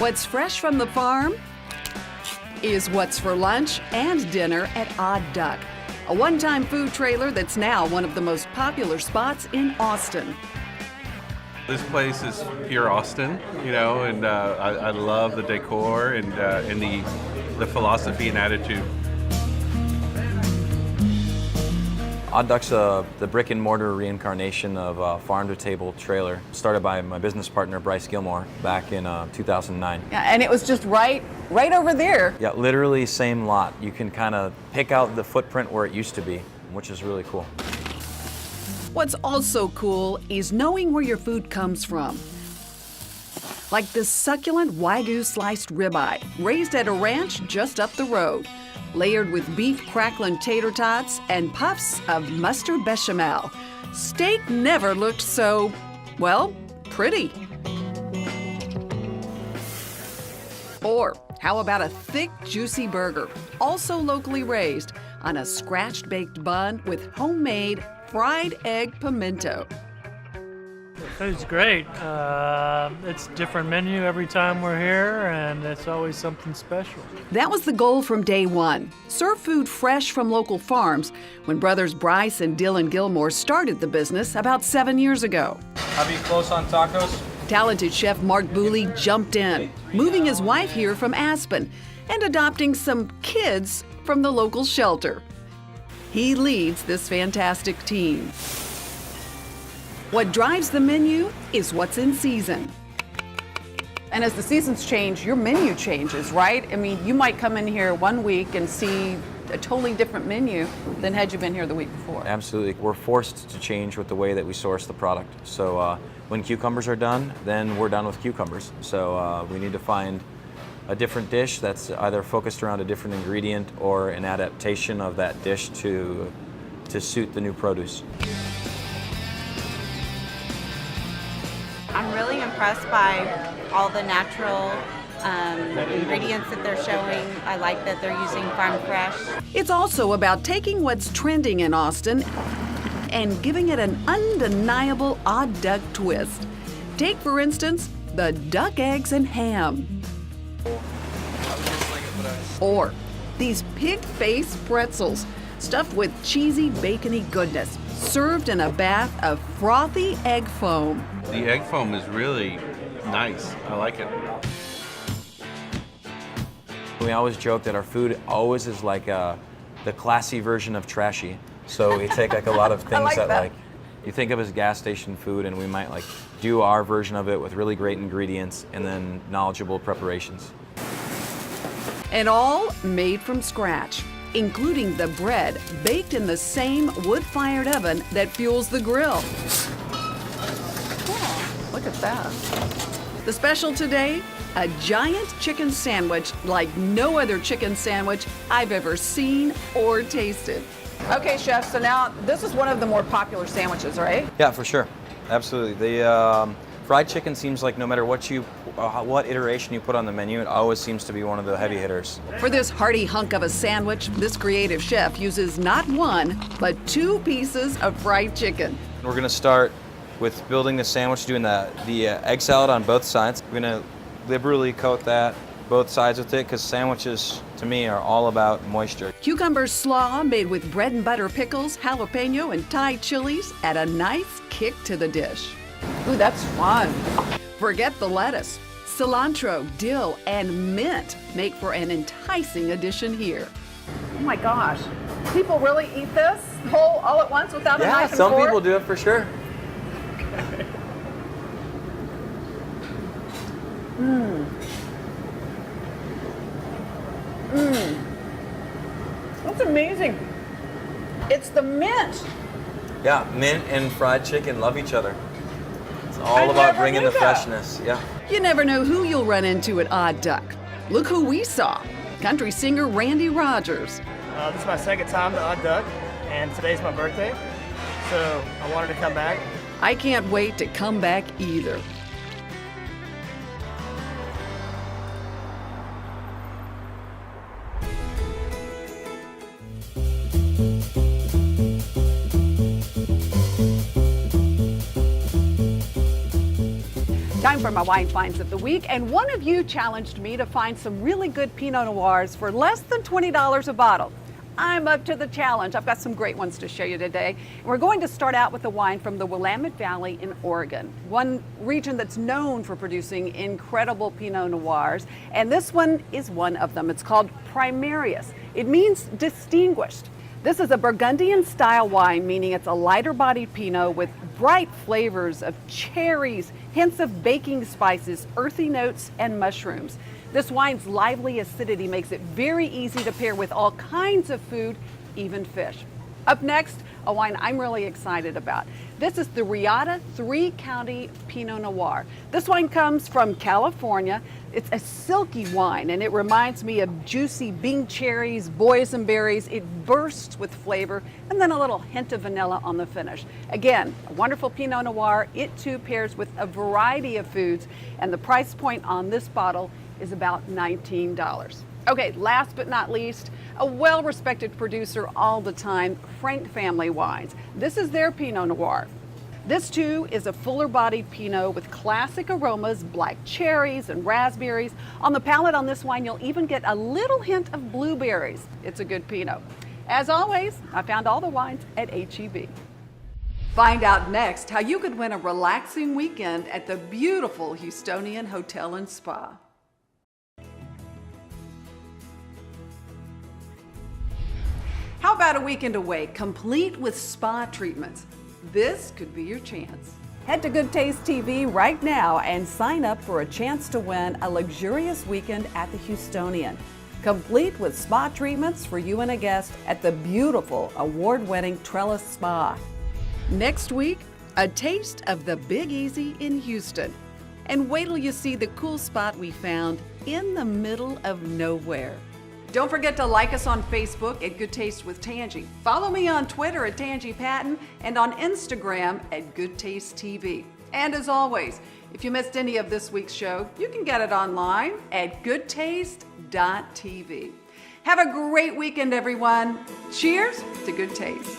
What's fresh from the farm is what's for lunch and dinner at Odd Duck, a one-time food trailer that's now one of the most popular spots in Austin. This place is pure Austin, you know, and I love the decor and the philosophy and attitude. Odd Duck's the brick and mortar reincarnation of a farm-to-table trailer, started by my business partner Bryce Gilmore back in 2009. Yeah, and it was just right over there. Yeah, literally same lot. You can kind of pick out the footprint where it used to be, which is really cool. What's also cool is knowing where your food comes from. Like this succulent Wagyu sliced ribeye, raised at a ranch just up the road, layered with beef crackling tater tots and puffs of mustard bechamel. Steak never looked so, well, pretty. Or how about a thick, juicy burger, also locally raised, on a scratched baked bun with homemade fried egg pimento. The food's great. It's a different menu every time we're here, and it's always something special. That was the goal from day one. Serve food fresh from local farms when brothers Bryce and Dylan Gilmore started the business about 7 years ago. I'll be close on tacos. Talented chef Mark Buley jumped in, moving his wife here from Aspen and adopting some kids from the local shelter. He leads this fantastic team. What drives the menu is what's in season. And as the seasons change, your menu changes, right? I mean, you might come in here one week and see a totally different menu than had you been here the week before. Absolutely. We're forced to change with the way that we source the product. So when cucumbers are done, then we're done with cucumbers. So we need to find a different dish that's either focused around a different ingredient or an adaptation of that dish to suit the new produce. I'm really impressed by all the natural ingredients that they're showing. I like that they're using farm fresh. It's also about taking what's trending in Austin and giving it an undeniable Odd Duck twist. Take, for instance, the duck eggs and ham. Or these pig-faced pretzels stuffed with cheesy, bacony goodness, served in a bath of frothy egg foam. The egg foam is really nice. I like it. We always joke that our food always is like the classy version of trashy. So we take like a lot of things that you think of as gas station food, and we might like do our version of it with really great ingredients and then knowledgeable preparations. And all made from scratch, including the bread baked in the same wood-fired oven that fuels the grill. Oh, look at that. The special today, a giant chicken sandwich like no other chicken sandwich I've ever seen or tasted. Okay, chef, so now this is one of the more popular sandwiches, right? Yeah, for sure. Absolutely. The fried chicken seems like no matter what iteration you put on the menu, it always seems to be one of the heavy hitters. For this hearty hunk of a sandwich, this creative chef uses not one, but 2 pieces of fried chicken. We're going to start with building the sandwich, doing the egg salad on both sides. We're going to liberally coat that both sides with it because sandwiches, to me, are all about moisture. Cucumber slaw made with bread and butter pickles, jalapeno, and Thai chilies add a nice kick to the dish. Ooh, that's fun. Forget the lettuce. Cilantro, dill, and mint make for an enticing addition here. Oh my gosh. People really eat this whole all at once without a knife and fork? Yeah, some people do it for sure. That's amazing. It's the mint. Yeah, mint and fried chicken love each other. It's all about bringing the freshness. Yeah. You never know who you'll run into at Odd Duck. Look who we saw. Country singer Randy Rogers. This is my second time to Odd Duck, and today's my birthday, so I wanted to come back. I can't wait to come back either. Time for my wine finds of the week, and one of you challenged me to find some really good Pinot Noirs for less than $20 a bottle. I'm up to the challenge. I've got some great ones to show you today. We're going to start out with a wine from the Willamette Valley in Oregon, one region that's known for producing incredible Pinot Noirs, and this one is one of them. It's called Primarius. It means distinguished. This is a Burgundian style wine, meaning it's a lighter bodied Pinot with bright flavors of cherries, hints of baking spices, earthy notes, and mushrooms. This wine's lively acidity makes it very easy to pair with all kinds of food, even fish. Up next, a wine I'm really excited about. This is the Riata 3-County Pinot Noir. This wine comes from California. It's a silky wine, and it reminds me of juicy Bing cherries, boysenberries. It bursts with flavor, and then a little hint of vanilla on the finish. Again, a wonderful Pinot Noir. It too pairs with a variety of foods, and the price point on this bottle is about $19. Okay, last but not least, a well-respected producer all the time, Frank Family Wines. This is their Pinot Noir. This too is a fuller-bodied Pinot with classic aromas, black cherries and raspberries. On the palate on this wine, you'll even get a little hint of blueberries. It's a good Pinot. As always, I found all the wines at H-E-B. Find out next how you could win a relaxing weekend at the beautiful Houstonian Hotel and Spa. How about a weekend away, complete with spa treatments? This could be your chance. Head to Goodtaste TV right now and sign up for a chance to win a luxurious weekend at the Houstonian, complete with spa treatments for you and a guest at the beautiful award-winning Trellis Spa. Next week, a taste of the Big Easy in Houston. And wait till you see the cool spot we found in the middle of nowhere. Don't forget to like us on Facebook at Good Taste with Tanji. Follow me on Twitter at Tanji Patton and on Instagram at Good Taste TV. And as always, if you missed any of this week's show, you can get it online at goodtaste.tv. Have a great weekend, everyone. Cheers to good taste.